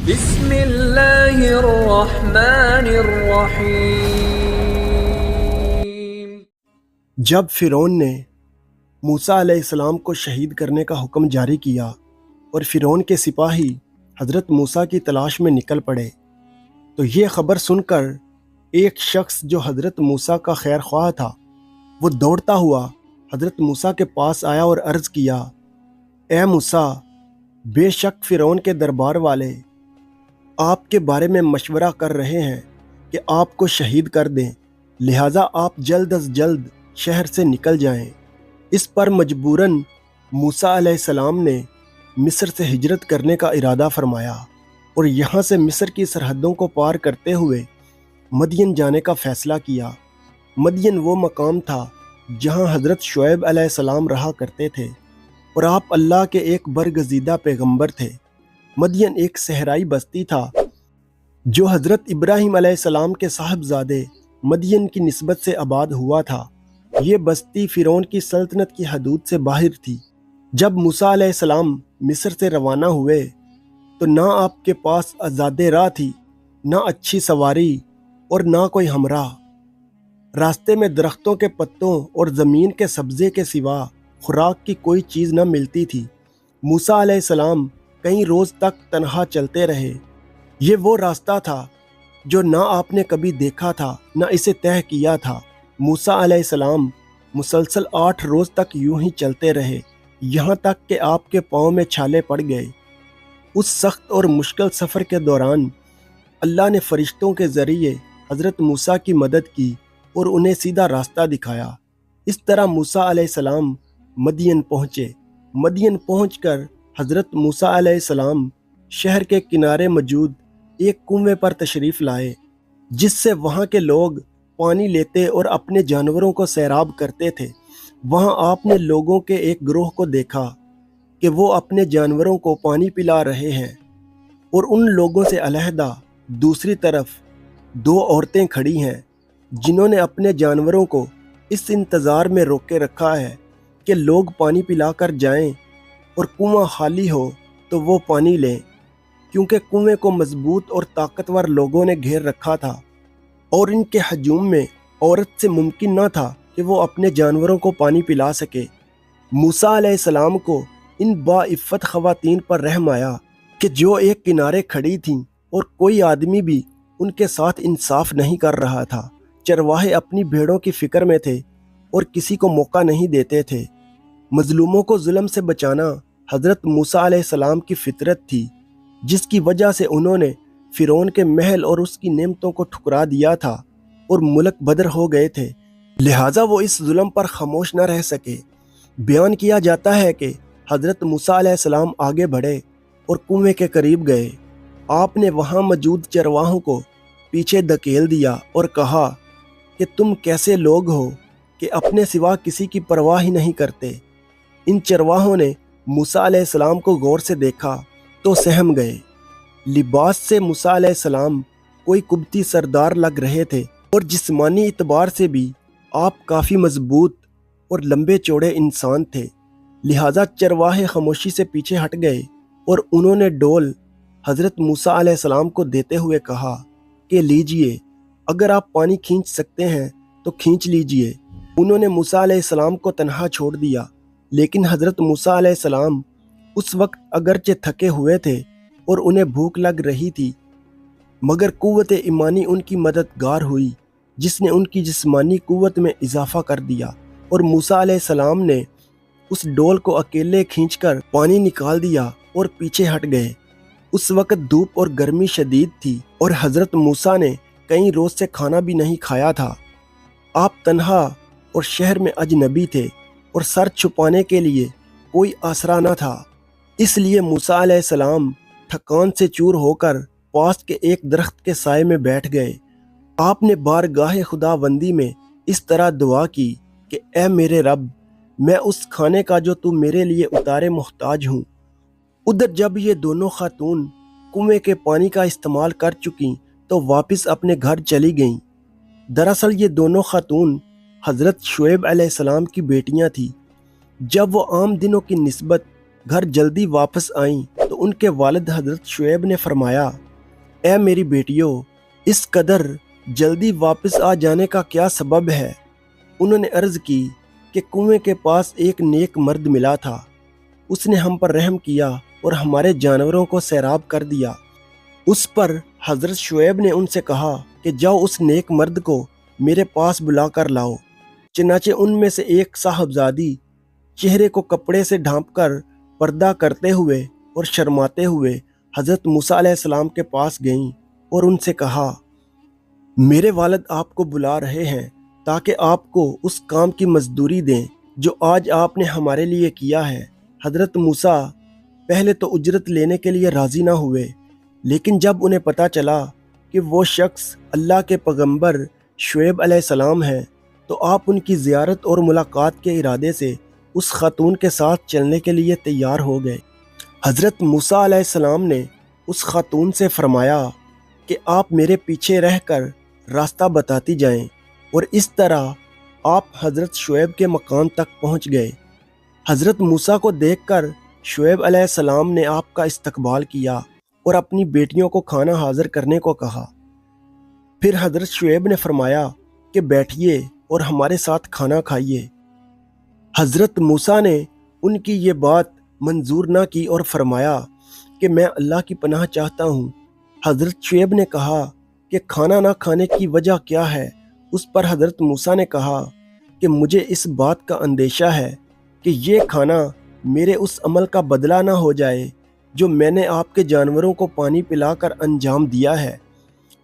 بسم اللہ الرحمن الرحیم۔ جب فرعون نے موسیٰ علیہ السلام کو شہید کرنے کا حکم جاری کیا اور فرعون کے سپاہی حضرت موسیٰ کی تلاش میں نکل پڑے، تو یہ خبر سن کر ایک شخص جو حضرت موسیٰ کا خیر خواہ تھا، وہ دوڑتا ہوا حضرت موسیٰ کے پاس آیا اور عرض کیا، اے موسیٰ، بے شک فرعون کے دربار والے آپ کے بارے میں مشورہ کر رہے ہیں کہ آپ کو شہید کر دیں، لہٰذا آپ جلد از جلد شہر سے نکل جائیں۔ اس پر مجبوراً موسیٰ علیہ السلام نے مصر سے ہجرت کرنے کا ارادہ فرمایا اور یہاں سے مصر کی سرحدوں کو پار کرتے ہوئے مدین جانے کا فیصلہ کیا۔ مدین وہ مقام تھا جہاں حضرت شعیب علیہ السلام رہا کرتے تھے اور آپ اللہ کے ایک برگزیدہ پیغمبر تھے۔ مدین ایک صحرائی بستی تھا جو حضرت ابراہیم علیہ السلام کے صاحبزادے مدین کی نسبت سے آباد ہوا تھا۔ یہ بستی فرعون کی سلطنت کی حدود سے باہر تھی۔ جب موسیٰ علیہ السلام مصر سے روانہ ہوئے تو نہ آپ کے پاس آزاد راہ تھی، نہ اچھی سواری اور نہ کوئی ہمراہ۔ راستے میں درختوں کے پتوں اور زمین کے سبزے کے سوا خوراک کی کوئی چیز نہ ملتی تھی۔ موسیٰ علیہ السلام کئی روز تک تنہا چلتے رہے۔ یہ وہ راستہ تھا جو نہ آپ نے کبھی دیکھا تھا نہ اسے طے کیا تھا۔ موسیٰ علیہ السلام مسلسل 8 روز تک یوں ہی چلتے رہے، یہاں تک کہ آپ کے پاؤں میں چھالے پڑ گئے۔ اس سخت اور مشکل سفر کے دوران اللہ نے فرشتوں کے ذریعے حضرت موسیٰ کی مدد کی اور انہیں سیدھا راستہ دکھایا۔ اس طرح موسیٰ علیہ السلام مدین پہنچے۔ مدین پہنچ کر حضرت موسیٰ علیہ السلام شہر کے کنارے موجود ایک کنویں پر تشریف لائے، جس سے وہاں کے لوگ پانی لیتے اور اپنے جانوروں کو سیراب کرتے تھے۔ وہاں آپ نے لوگوں کے ایک گروہ کو دیکھا کہ وہ اپنے جانوروں کو پانی پلا رہے ہیں اور ان لوگوں سے علیحدہ دوسری طرف 2 عورتیں کھڑی ہیں جنہوں نے اپنے جانوروں کو اس انتظار میں روکے رکھا ہے کہ لوگ پانی پلا کر جائیں اور کنواں خالی ہو تو وہ پانی لیں، کیونکہ کنویں کو مضبوط اور طاقتور لوگوں نے گھیر رکھا تھا اور ان کے ہجوم میں عورت سے ممکن نہ تھا کہ وہ اپنے جانوروں کو پانی پلا سکے۔ موسیٰ علیہ السلام کو ان باعفت خواتین پر رحم آیا کہ جو ایک کنارے کھڑی تھیں اور کوئی آدمی بھی ان کے ساتھ انصاف نہیں کر رہا تھا۔ چرواہے اپنی بھیڑوں کی فکر میں تھے اور کسی کو موقع نہیں دیتے تھے۔ مظلوموں کو ظلم سے بچانا حضرت موسیٰ علیہ السلام کی فطرت تھی، جس کی وجہ سے انہوں نے فرعون کے محل اور اس کی نعمتوں کو ٹھکرا دیا تھا اور ملک بدر ہو گئے تھے، لہٰذا وہ اس ظلم پر خاموش نہ رہ سکے۔ بیان کیا جاتا ہے کہ حضرت موسیٰ علیہ السلام آگے بڑھے اور کنویں کے قریب گئے۔ آپ نے وہاں موجود چرواہوں کو پیچھے دھکیل دیا اور کہا کہ تم کیسے لوگ ہو کہ اپنے سوا کسی کی پرواہ ہی نہیں کرتے۔ ان چرواہوں نے موسیٰ علیہ السلام کو غور سے دیکھا تو سہم گئے۔ لباس سے موسیٰ علیہ السلام کوئی قبطی سردار لگ رہے تھے اور جسمانی اعتبار سے بھی آپ کافی مضبوط اور لمبے چوڑے انسان تھے، لہٰذا چرواہے خاموشی سے پیچھے ہٹ گئے اور انہوں نے ڈول حضرت موسیٰ علیہ السلام کو دیتے ہوئے کہا کہ لیجئے، اگر آپ پانی کھینچ سکتے ہیں تو کھینچ لیجئے۔ انہوں نے موسیٰ علیہ السلام کو تنہا چھوڑ دیا، لیکن حضرت موسیٰ علیہ السلام اس وقت اگرچہ تھکے ہوئے تھے اور انہیں بھوک لگ رہی تھی، مگر قوت ایمانی ان کی مددگار ہوئی، جس نے ان کی جسمانی قوت میں اضافہ کر دیا اور موسیٰ علیہ السلام نے اس ڈول کو اکیلے کھینچ کر پانی نکال دیا اور پیچھے ہٹ گئے۔ اس وقت دھوپ اور گرمی شدید تھی اور حضرت موسیٰ نے کئی روز سے کھانا بھی نہیں کھایا تھا۔ آپ تنہا اور شہر میں اجنبی تھے اور سر چھپانے کے لیے کوئی آسرا نہ تھا، اس لیے موسیٰ علیہ السلام تھکان سے چور ہو کر پاس کے ایک درخت کے سائے میں بیٹھ گئے۔ آپ نے بارگاہ خداوندی میں اس طرح دعا کی کہ اے میرے رب، میں اس کھانے کا جو تو میرے لیے اتارے محتاج ہوں۔ ادھر جب یہ دونوں خاتون کنویں کے پانی کا استعمال کر چکیں تو واپس اپنے گھر چلی گئیں۔ دراصل یہ دونوں خاتون حضرت شعیب علیہ السلام کی بیٹیاں تھیں۔ جب وہ عام دنوں کی نسبت گھر جلدی واپس آئیں تو ان کے والد حضرت شعیب نے فرمایا، اے میری بیٹیوں، اس قدر جلدی واپس آ جانے کا کیا سبب ہے؟ انہوں نے عرض کی کہ کنویں کے پاس ایک نیک مرد ملا تھا، اس نے ہم پر رحم کیا اور ہمارے جانوروں کو سیراب کر دیا۔ اس پر حضرت شعیب نے ان سے کہا کہ جاؤ اس نیک مرد کو میرے پاس بلا کر لاؤ۔ چنانچہ ان میں سے ایک صاحبزادی چہرے کو کپڑے سے ڈھانپ کر پردہ کرتے ہوئے اور شرماتے ہوئے حضرت موسیٰ علیہ السلام کے پاس گئیں اور ان سے کہا، میرے والد آپ کو بلا رہے ہیں تاکہ آپ کو اس کام کی مزدوری دیں جو آج آپ نے ہمارے لیے کیا ہے۔ حضرت موسیٰ پہلے تو اجرت لینے کے لیے راضی نہ ہوئے، لیکن جب انہیں پتہ چلا کہ وہ شخص اللہ کے پیغمبر شعیب علیہ السلام ہیں تو آپ ان کی زیارت اور ملاقات کے ارادے سے اس خاتون کے ساتھ چلنے کے لیے تیار ہو گئے۔ حضرت موسیٰ علیہ السلام نے اس خاتون سے فرمایا کہ آپ میرے پیچھے رہ کر راستہ بتاتی جائیں، اور اس طرح آپ حضرت شعیب کے مکان تک پہنچ گئے۔ حضرت موسیٰ کو دیکھ کر شعیب علیہ السلام نے آپ کا استقبال کیا اور اپنی بیٹیوں کو کھانا حاضر کرنے کو کہا۔ پھر حضرت شعیب نے فرمایا کہ بیٹھیے اور ہمارے ساتھ کھانا کھائیے۔ حضرت موسیٰ نے ان کی یہ بات منظور نہ کی اور فرمایا کہ میں اللہ کی پناہ چاہتا ہوں۔ حضرت شعیب نے کہا کہ کھانا نہ کھانے کی وجہ کیا ہے؟ اس پر حضرت موسیٰ نے کہا کہ مجھے اس بات کا اندیشہ ہے کہ یہ کھانا میرے اس عمل کا بدلہ نہ ہو جائے جو میں نے آپ کے جانوروں کو پانی پلا کر انجام دیا ہے،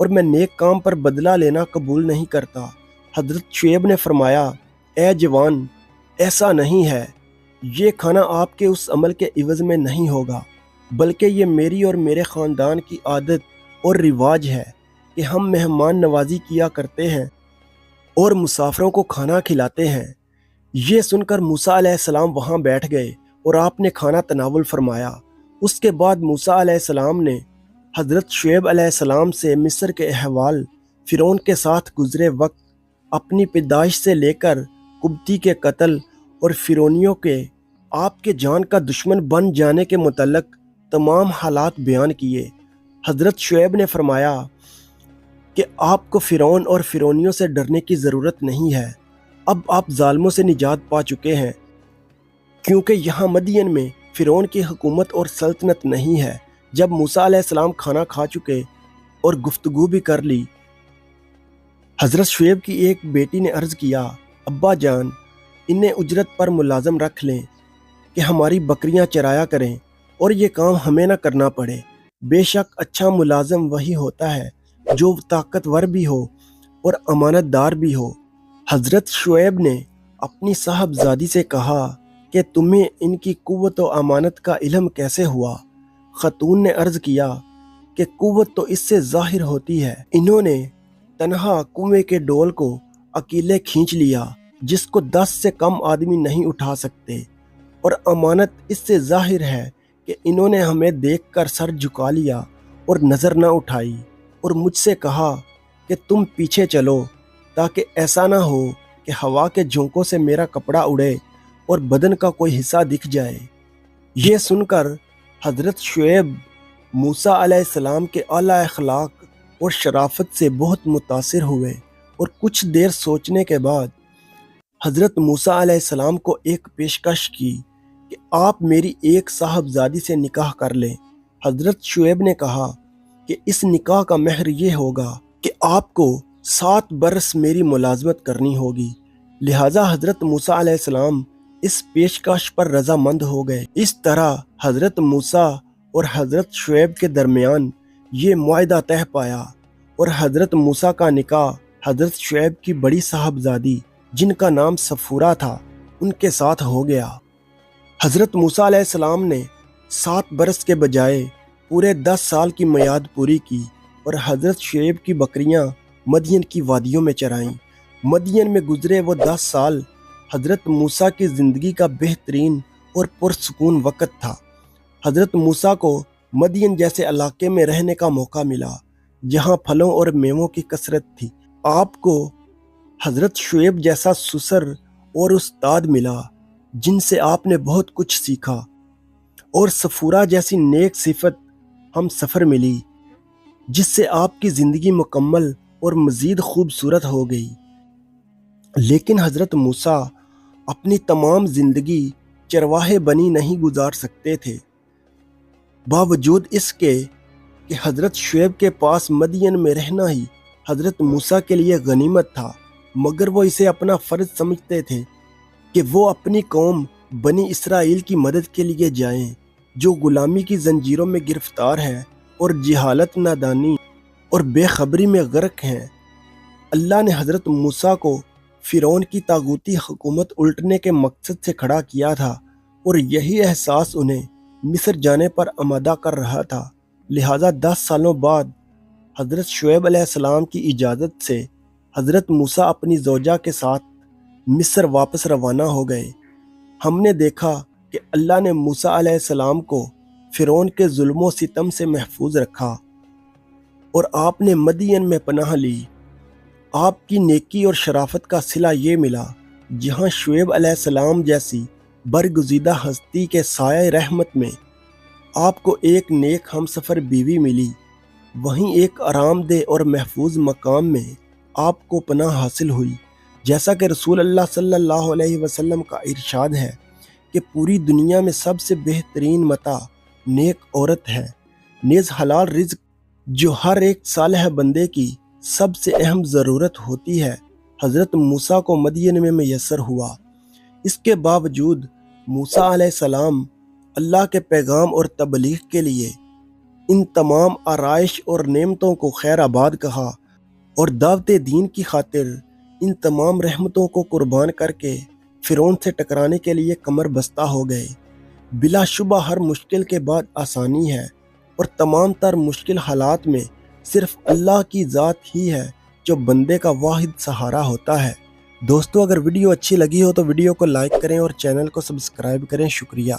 اور میں نیک کام پر بدلہ لینا قبول نہیں کرتا۔ حضرت شعیب نے فرمایا، اے جوان، ایسا نہیں ہے، یہ کھانا آپ کے اس عمل کے عوض میں نہیں ہوگا، بلکہ یہ میری اور میرے خاندان کی عادت اور رواج ہے کہ ہم مہمان نوازی کیا کرتے ہیں اور مسافروں کو کھانا کھلاتے ہیں۔ یہ سن کر موسیٰ علیہ السلام وہاں بیٹھ گئے اور آپ نے کھانا تناول فرمایا۔ اس کے بعد موسیٰ علیہ السلام نے حضرت شعیب علیہ السلام سے مصر کے احوال، فرعون کے ساتھ گزرے وقت، اپنی پیدائش سے لے کر قبطی کے قتل اور فرعونیوں کے آپ کے جان کا دشمن بن جانے کے متعلق تمام حالات بیان کیے۔ حضرت شعیب نے فرمایا کہ آپ کو فرعون اور فرعونیوں سے ڈرنے کی ضرورت نہیں ہے، اب آپ ظالموں سے نجات پا چکے ہیں، کیونکہ یہاں مدین میں فرعون کی حکومت اور سلطنت نہیں ہے۔ جب موسیٰ علیہ السلام کھانا کھا چکے اور گفتگو بھی کر لی، حضرت شعیب کی ایک بیٹی نے عرض کیا، ابا جان، انہیں اجرت پر ملازم رکھ لیں کہ ہماری بکریاں چرایا کریں اور یہ کام ہمیں نہ کرنا پڑے۔ بے شک اچھا ملازم وہی ہوتا ہے جو طاقتور بھی ہو اور امانت دار بھی ہو۔ حضرت شعیب نے اپنی صاحبزادی سے کہا کہ تمہیں ان کی قوت و امانت کا علم کیسے ہوا؟ خاتون نے عرض کیا کہ قوت تو اس سے ظاہر ہوتی ہے، انہوں نے تنہا کنویں کے ڈول کو اکیلے کھینچ لیا جس کو 10 سے کم آدمی نہیں اٹھا سکتے، اور امانت اس سے ظاہر ہے کہ انہوں نے ہمیں دیکھ کر سر جھکا لیا اور نظر نہ اٹھائی اور مجھ سے کہا کہ تم پیچھے چلو تاکہ ایسا نہ ہو کہ ہوا کے جھونکوں سے میرا کپڑا اڑے اور بدن کا کوئی حصہ دکھ جائے۔ یہ سن کر حضرت شعیب موسیٰ علیہ السلام کے اعلیٰ اخلاق اور شرافت سے بہت متاثر ہوئے، اور کچھ دیر سوچنے کے بعد حضرت موسیٰ علیہ السلام کو ایک پیشکش کی کہ آپ میری ایک صاحبزادی سے نکاح کر لیں۔ حضرت شعیب نے کہا کہ اس نکاح کا مہر یہ ہوگا کہ آپ کو 7 برس میری ملازمت کرنی ہوگی۔ لہٰذا حضرت موسیٰ علیہ السلام اس پیشکش پر رضامند ہو گئے۔ اس طرح حضرت موسیٰ اور حضرت شعیب کے درمیان یہ معاہدہ طے پایا، اور حضرت موسیٰ کا نکاح حضرت شعیب کی بڑی صاحبزادی جن کا نام صفورہ تھا ان کے ساتھ ہو گیا۔ حضرت موسیٰ علیہ السلام نے 7 برس کے بجائے پورے 10 سال کی میعاد پوری کی، اور حضرت شعیب کی بکریاں مدین کی وادیوں میں چرائیں۔ مدین میں گزرے وہ 10 سال حضرت موسیٰ کی زندگی کا بہترین اور پرسکون وقت تھا۔ حضرت موسیٰ کو مدین جیسے علاقے میں رہنے کا موقع ملا جہاں پھلوں اور میووں کی کثرت تھی۔ آپ کو حضرت شعیب جیسا سسر اور استاد ملا جن سے آپ نے بہت کچھ سیکھا۔ اور سفورہ جیسی نیک صفت ہم سفر ملی، جس سے آپ کی زندگی مکمل اور مزید خوبصورت ہو گئی۔ لیکن حضرت موسیٰ اپنی تمام زندگی چرواہے بنی نہیں گزار سکتے تھے۔ باوجود اس کے کہ حضرت شعیب کے پاس مدین میں رہنا ہی حضرت موسیٰ کے لیے غنیمت تھا، مگر وہ اسے اپنا فرض سمجھتے تھے کہ وہ اپنی قوم بنی اسرائیل کی مدد کے لیے جائیں، جو غلامی کی زنجیروں میں گرفتار ہے اور جہالت، نادانی اور بے خبری میں غرق ہیں۔ اللہ نے حضرت موسیٰ کو فرعون کی طاغوتی حکومت الٹنے کے مقصد سے کھڑا کیا تھا، اور یہی احساس انہیں مصر جانے پر آمادہ کر رہا تھا۔ لہٰذا 10 سالوں بعد حضرت شعیب علیہ السلام کی اجازت سے حضرت موسیٰ اپنی زوجہ کے ساتھ مصر واپس روانہ ہو گئے۔ ہم نے دیکھا کہ اللہ نے موسیٰ علیہ السلام کو فرعون کے ظلم و ستم سے محفوظ رکھا اور آپ نے مدین میں پناہ لی۔ آپ کی نیکی اور شرافت کا صلہ یہ ملا، جہاں شعیب علیہ السلام جیسی برگزیدہ ہستی کے سایہ رحمت میں آپ کو ایک نیک ہم سفر بیوی ملی، وہیں ایک آرام دہ اور محفوظ مقام میں آپ کو پناہ حاصل ہوئی۔ جیسا کہ رسول اللہ صلی اللہ علیہ وسلم کا ارشاد ہے کہ پوری دنیا میں سب سے بہترین متاع نیک عورت ہے، نیز حلال رزق جو ہر ایک صالح بندے کی سب سے اہم ضرورت ہوتی ہے، حضرت موسیٰ کو مدین میں میسر ہوا۔ اس کے باوجود موسیٰ علیہ السلام اللہ کے پیغام اور تبلیغ کے لیے ان تمام آرائش اور نعمتوں کو خیر آباد کہا، اور دعوت دین کی خاطر ان تمام رحمتوں کو قربان کر کے فرعون سے ٹکرانے کے لیے کمر بستہ ہو گئے۔ بلا شبہ ہر مشکل کے بعد آسانی ہے، اور تمام تر مشکل حالات میں صرف اللہ کی ذات ہی ہے جو بندے کا واحد سہارا ہوتا ہے۔ دوستو، اگر ویڈیو اچھی لگی ہو تو ویڈیو کو لائک کریں اور چینل کو سبسکرائب کریں۔ شکریہ۔